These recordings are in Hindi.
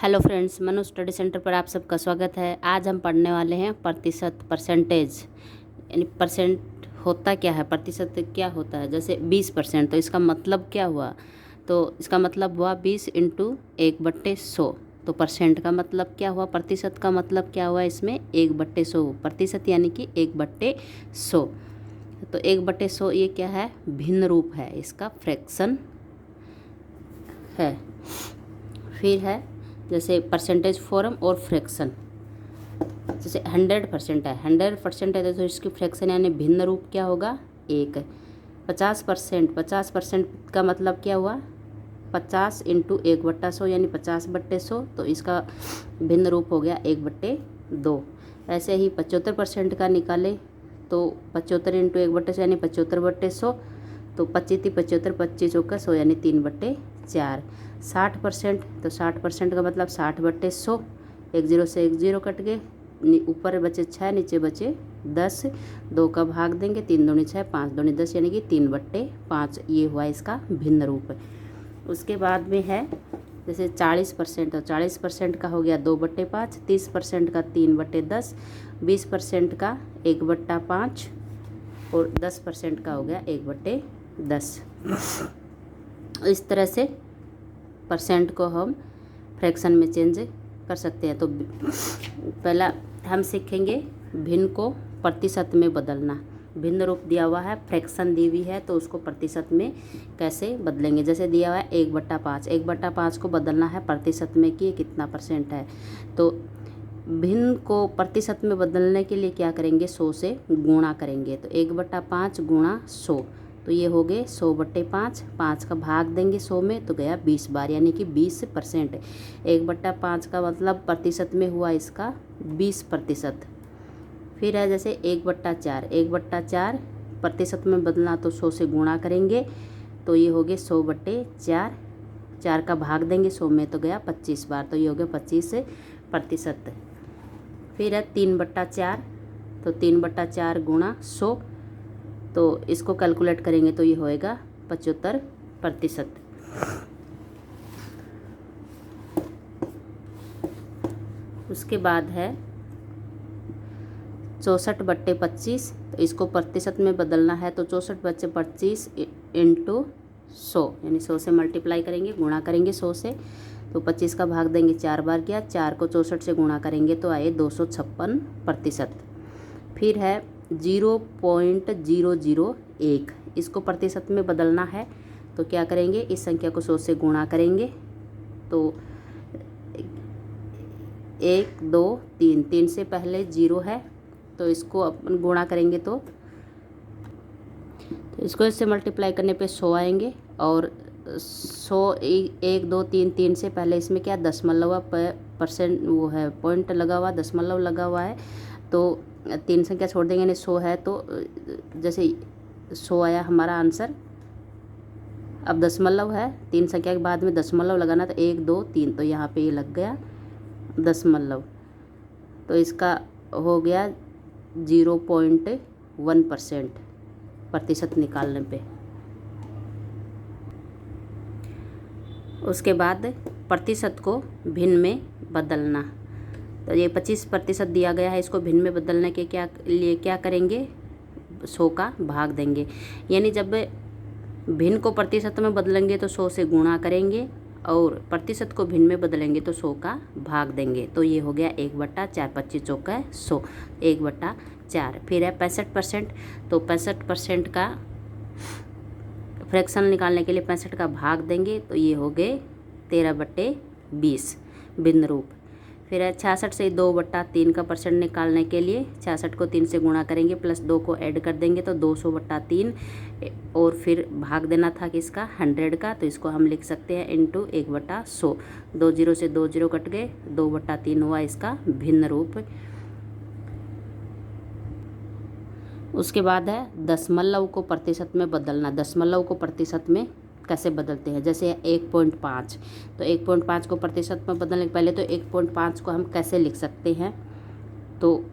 Hello friends, Manu study centre पर आप सबका स्वागत है। आज हम पढ़ने वाले हैं प्रतिशत, परसेंटेज। यानी परसेंट होता क्या है, प्रतिशत क्या होता है। जैसे 20%, तो इसका मतलब क्या हुआ? तो इसका मतलब हुआ 20 इंटू 1/100। तो परसेंट का मतलब क्या हुआ, प्रतिशत का मतलब क्या हुआ इसमें? 1/100 प्रतिशत, यानी कि 1/100। तो 1/100 ये क्या है? भिन्न रूप है, इसका फ्रैक्शन है। फिर है जैसे परसेंटेज फॉर्म और फ्रैक्शन। जैसे 100% है, 100% है तो इसकी फ्रैक्शन यानी भिन्न रूप क्या होगा? 1। 50%, 50% का मतलब क्या हुआ? 50 इंटू 1/100 यानी 50/100। तो इसका भिन्न रूप हो गया 1/2। ऐसे ही 75% का निकाले तो 75 इंटू 1/100 यानी 75/100। तो 25 25 चौका 100 यानी 3/4। 60%, तो 60% का मतलब 60/100। 10 से 10 कट गए, ऊपर बचे 6, नीचे बचे 10। 2 का भाग देंगे, 3 दूनी 6, 5 दूनी 10 यानी कि 3/5। ये हुआ इसका भिन्न रूप। उसके बाद में है जैसे 40%, तो 40% का हो गया 2/5। 30% का 3/10। 20% का 1/5 और 10% का हो गया 1/10। इस तरह से परसेंट को हम फ्रैक्शन में चेंज कर सकते हैं। तो पहला हम सीखेंगे भिन्न को प्रतिशत में बदलना। भिन्न रूप दिया हुआ है, फ्रैक्शन दी हुई है, तो उसको प्रतिशत में कैसे बदलेंगे। जैसे दिया हुआ है 1/5, 1/5 को बदलना है प्रतिशत में कि कितना परसेंट है। तो भिन्न को प्रतिशत में बदलने के लिए क्या करेंगे? 100 से गुणा करेंगे। तो 1/5 गुणा 100, तो ये हो गए 100/5। 5 का भाग देंगे 100 में तो गया 20 बार, यानी कि 20%। 1/5 का मतलब प्रतिशत में हुआ इसका 20%। फिर है जैसे 1/4, 1/4 प्रतिशत में बदलना तो 100 से गुणा करेंगे तो ये हो गए 100/4। 4 का भाग देंगे 100 में तो गया 25 बार, तो ये हो गया 25%। फिर है 3/4, तो 3/4 गुणा 100, तो इसको कैलकुलेट करेंगे तो ये होएगा 75%। उसके बाद है 64/25, तो इसको प्रतिशत में बदलना है तो 64/25 इंटू 100 यानी 100 से मल्टीप्लाई करेंगे, गुणा करेंगे 100 से, तो 25 का भाग देंगे 4 बार किया, 4 को 64 से गुणा करेंगे तो आए 256%। फिर है 0.001, इसको प्रतिशत में बदलना है तो क्या करेंगे? इस संख्या को 100 से गुणा करेंगे तो 1 2 3, 3 से पहले 0 है तो इसको अपन गुणा करेंगे तो इसको इससे मल्टीप्लाई करने पे 100 आएंगे। और 100 1 2 3, 3 से पहले इसमें क्या दशमलव परसेंट वो है, पॉइंट लगा हुआ, दशमलव लगा हुआ है, तो 3 संख्या छोड़ देंगे यानी 100 है, तो जैसे 100 आया हमारा आंसर। अब दशमलव है, 3 संख्या के बाद में दशमलव लगाना, तो 1 2 3, तो यहाँ पे ये लग गया दशमलव, तो इसका हो गया 0.1% प्रतिशत निकालने पे। उसके बाद प्रतिशत को भिन्न में बदलना, तो ये 25% दिया गया है, इसको भिन्न में बदलने के लिए क्या करेंगे? 100 का भाग देंगे, यानी जब भिन्न को प्रतिशत में बदलेंगे तो 100 से गुणा करेंगे और प्रतिशत को भिन्न में बदलेंगे तो 100 का भाग देंगे, तो ये हो गया 1/4। 25 चौका 100, 1/4। फिर है 65%, तो 65% का फ्रैक्शन निकालने के लिए 65 का भाग देंगे तो ये हो गए 13/20 भिन्न रूप। फिर है 66 से 2/3 का परसेंट निकालने के लिए 66 को 3 से गुणा करेंगे प्लस 2 को ऐड कर देंगे तो 200/3, और फिर भाग देना था किसका? 100 का, तो इसको हम लिख सकते हैं इंटू 1/100। 2 0 से 2 0 कट गए, 2/3 हुआ इसका भिन्न रूप। उसके बाद है दशमलव को प्रतिशत में बदलना। दशमलव को प्रतिशत में कैसे बदलते हैं? जैसे 1.5, तो 1.5 को प्रतिशत में बदलने के पहले तो 1.5 को हम कैसे लिख सकते हैं? तो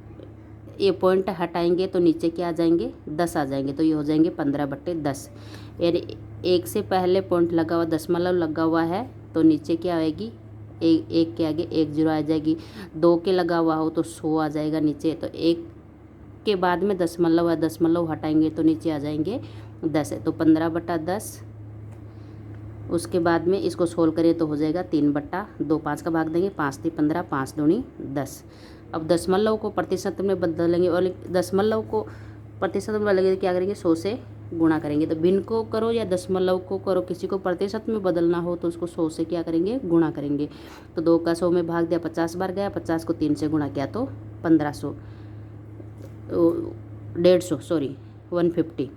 ये पॉइंट हटाएंगे तो नीचे क्या आ जाएंगे? 10 आ जाएंगे, तो ये हो जाएंगे 15/10। यानी 1 से पहले पॉइंट लगा हुआ, दशमलव लगा हुआ है, तो नीचे क्या आएगी? एक के आगे 1 जीरो आ जाएगी। 2 के लगा हुआ हो तो 100 आ जाएगा नीचे। तो 1 के बाद में दशमलव है, दशमलव हटाएंगे तो नीचे आ जाएंगे 10 है, तो 15/10। उसके बाद में इसको सोल्व करें तो हो जाएगा 3/2। 5 का भाग देंगे, 5 3 15, 5 दूनी 10। अब दशमलव को प्रतिशत में बदलेंगे और दशमलव को प्रतिशत में बदलेंगे तो क्या करेंगे, 100 से गुणा करेंगे। तो भिन्न को करो या दशमलव को करो, किसी को प्रतिशत में बदलना हो तो उसको 100 से क्या करेंगे, गुणा करेंगे। तो 2 का 100 में भाग दिया, 50 बार गया, 50 को 3 से गुणा किया तो 1500, 150, सॉरी 150।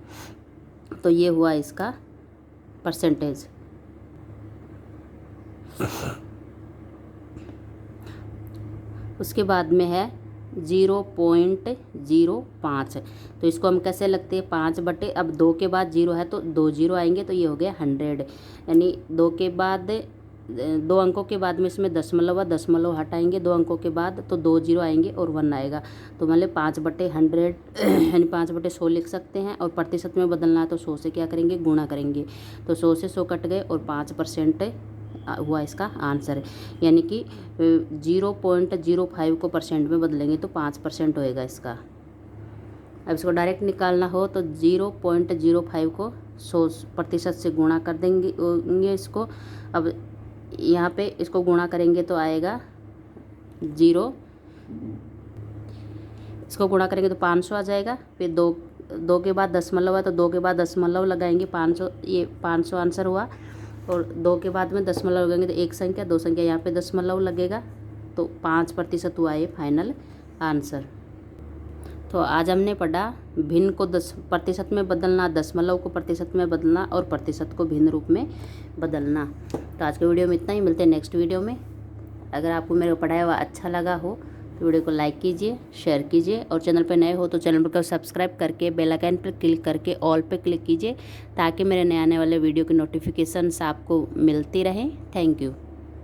तो ये हुआ इसका परसेंटेज। उसके बाद में है 0.05। तो इसको हम कैसे लगते हैं, 5 अब 2 के बाद 0 है तो 2 जीरो आएंगे, तो ये हो गया 100। यानी 2 के बाद 2 अंकों के बाद में इसमें दशमलव है, दशमलव हटाएंगे 2 अंकों के बाद तो 2 जीरो आएंगे और 1 आएगा। तो मतलब 5/100 यानी 5/100 लिख सकते हैं। और प्रतिशत में बदलना है तो 100 से क्या करेंगे, गुणा करेंगे। तो 100 से 100 कट गए और 5% हुआ इसका आंसर। यानी कि 0.05 को परसेंट में बदलेंगे तो 5% होएगा इसका। अब इसको डायरेक्ट निकालना हो तो 0.05 को 100% से गुणा कर देंगे इसको। अब यहाँ पे इसको गुणा करेंगे तो आएगा 0, इसको गुणा करेंगे तो 500 आ जाएगा। फिर 2 के बाद दशमलव है तो 2 के बाद दशमलव लगाएंगे, 500, ये 500 आंसर हुआ। और 2 के बाद में दशमलव लगेंगे तो 1 संख्या 2 संख्या, यहाँ पे दशमलव लगेगा तो 5% हुआ ये फाइनल आंसर। तो आज हमने पढ़ा भिन्न को प्रतिशत में बदलना, दशमलव को प्रतिशत में बदलना और प्रतिशत को भिन्न रूप में बदलना। तो आज के वीडियो में इतना ही, मिलते हैं नेक्स्ट वीडियो में। अगर आपको मेरा पढ़ाया हुआ अच्छा लगा हो तो वीडियो को लाइक कीजिए, शेयर कीजिए और चैनल पर नए हो तो चैनल को सब्सक्राइब करके बेल आइकन पर क्लिक करके ऑल पे क्लिक कीजिए ताकि मेरे नए आने वाले वीडियो की नोटिफिकेशंस आपको मिलती रहें। Thank you.